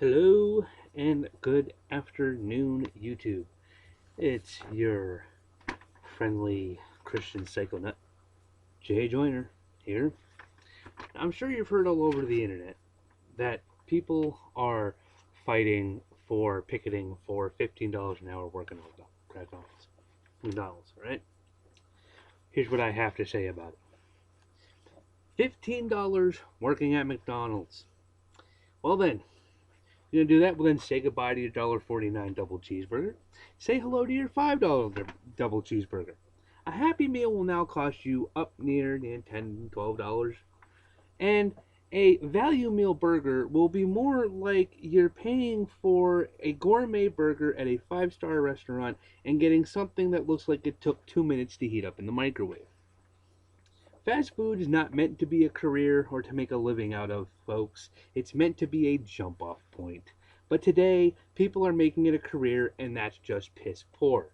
Hello and good afternoon, YouTube. It's your friendly Christian psychonaut, Jay Joyner, here. I'm sure you've heard all over the internet that people are fighting for picketing for $15 an hour working at McDonald's, right? Here's what I have to say about it. $15 working at McDonald's. Well then, you're gonna do that? Well, then say goodbye to your $1.49 double cheeseburger. Say hello to your $5 double cheeseburger. A Happy Meal will now cost you up near $10, $12, and a value meal burger will be more like you're paying for a gourmet burger at a five-star restaurant and getting something that looks like it took 2 minutes to heat up in the microwave. Fast food is not meant to be a career or to make a living out of, folks. It's meant to be a jump off point. But today, people are making it a career, and that's just piss poor.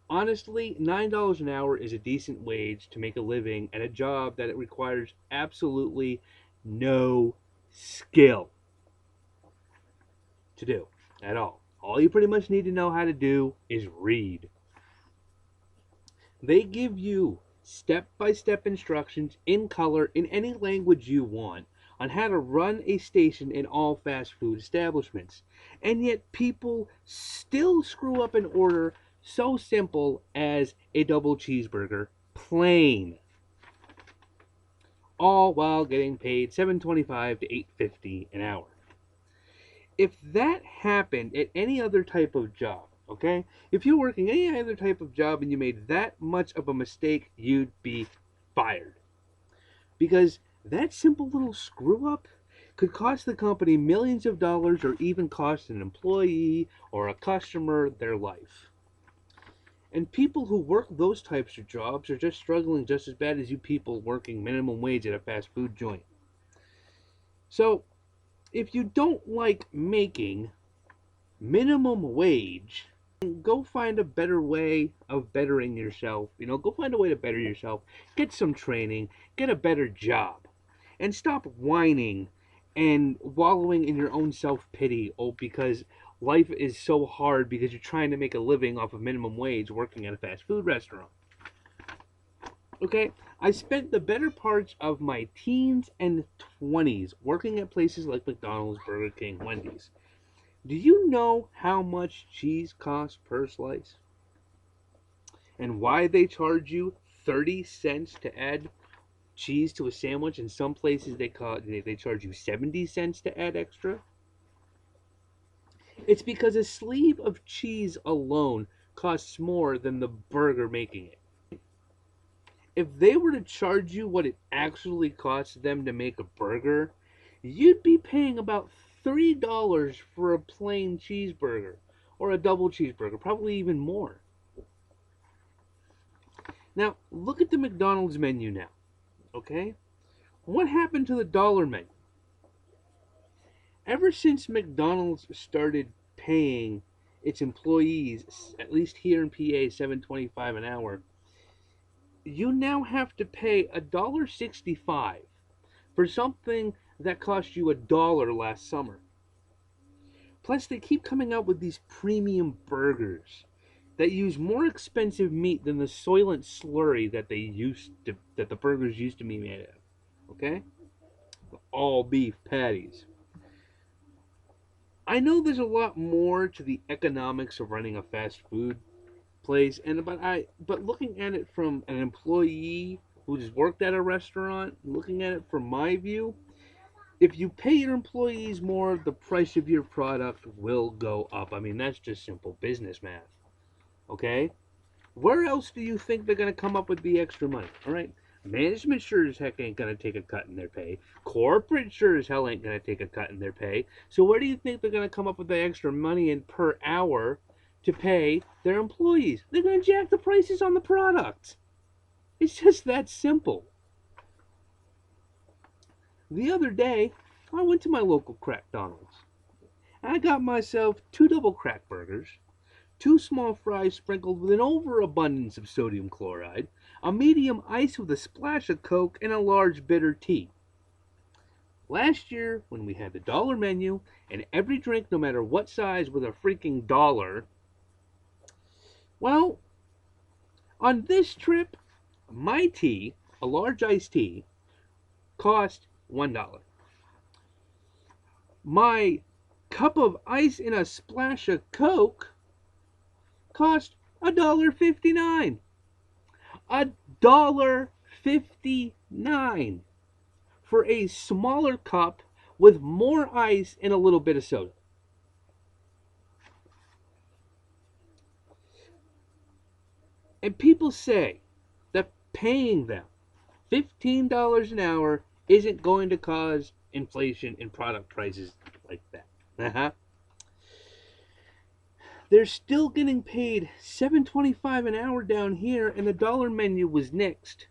Honestly, $9 an hour is a decent wage to make a living at a job that it requires absolutely no skill to do at all. All you pretty much need to know how to do is read. They give you step-by-step instructions in color in any language you want on how to run a station in all fast food establishments. And yet people still screw up an order so simple as a double cheeseburger plain, all while getting paid $7.25 to $8.50 an hour. If that happened at any other type of job, okay? If you're working any other type of job and you made that much of a mistake, you'd be fired. Because that simple little screw up could cost the company millions of dollars or even cost an employee or a customer their life. And people who work those types of jobs are just struggling just as bad as you people working minimum wage at a fast food joint. So, if you don't like making minimum wage, go find a better way of bettering yourself. Go find a way to better yourself. Get some training. Get a better job. And stop whining and wallowing in your own self-pity. Oh, because life is so hard because you're trying to make a living off of minimum wage working at a fast food restaurant. Okay, I spent the better parts of my teens and 20s working at places like McDonald's, Burger King, Wendy's. Do you know how much cheese costs per slice? And why they charge you 30 cents to add cheese to a sandwich? In some places they charge you 70 cents to add extra? It's because a sleeve of cheese alone costs more than the burger making it. If they were to charge you what it actually costs them to make a burger, you'd be paying about $3 for a plain cheeseburger or a double cheeseburger, probably even more. Now, look at the McDonald's menu now, okay? What happened to the dollar menu? Ever since McDonald's started paying its employees, at least here in PA, $7.25 an hour, you now have to pay $1.65 for something that cost you $1 last summer. Plus, they keep coming out with these premium burgers that use more expensive meat than the Soylent slurry that the burgers used to be made of. Okay? All beef patties. I know there's a lot more to the economics of running a fast food place, but looking at it from an employee who's worked at a restaurant, looking at it from my view, if you pay your employees more, the price of your product will go up. I mean, that's just simple business math. Okay? Where else do you think they're going to come up with the extra money? All right? Management sure as heck ain't going to take a cut in their pay. Corporate sure as hell ain't going to take a cut in their pay. So where do you think they're going to come up with the extra money in per hour to pay their employees? They're going to jack the prices on the product. It's just that simple. The other day, I went to my local McDonald's. I got myself 2 double crack burgers, 2 small fries sprinkled with an overabundance of sodium chloride, a medium ice with a splash of Coke, and a large bitter tea. Last year, when we had the dollar menu and every drink, no matter what size, was a freaking dollar, well, on this trip, my tea, a large iced tea, cost $1. My cup of ice and a splash of Coke cost $1.59. $1.59 for a smaller cup with more ice and a little bit of soda. And people say that paying them $15 an hour isn't going to cause inflation in product prices like that. They're still getting paid $7.25 an hour down here, and the dollar menu was nixed.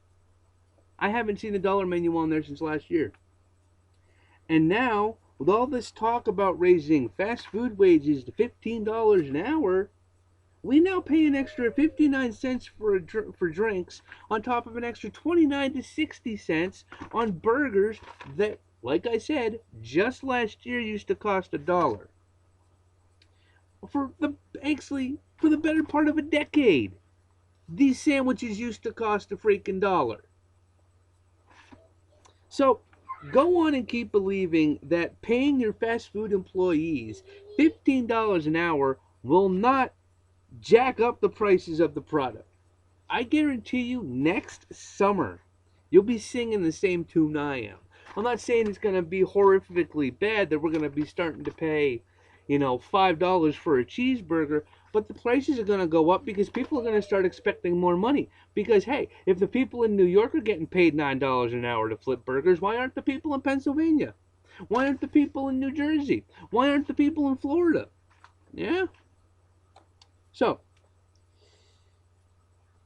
I haven't seen the dollar menu on there since last year. And now, with all this talk about raising fast food wages to $15 an hour, we now pay an extra 59 cents for drinks on top of an extra 29 to 60 cents on burgers that, like I said, just last year used to cost $1. For the better part of a decade, these sandwiches used to cost a freaking dollar. So go on and keep believing that paying your fast food employees $15 an hour will not jack up the prices of the product. I guarantee you next summer you'll be singing the same tune I am. I'm not saying it's going to be horrifically bad that we're going to be starting to pay, $5 for a cheeseburger, but the prices are going to go up because people are going to start expecting more money. Because, hey, if the people in New York are getting paid $9 an hour to flip burgers, why aren't the people in Pennsylvania? Why aren't the people in New Jersey? Why aren't the people in Florida? Yeah? So,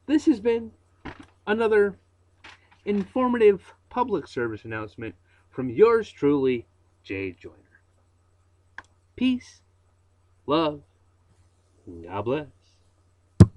this has been another informative public service announcement from yours truly, Jay Joyner. Peace, love, and God bless.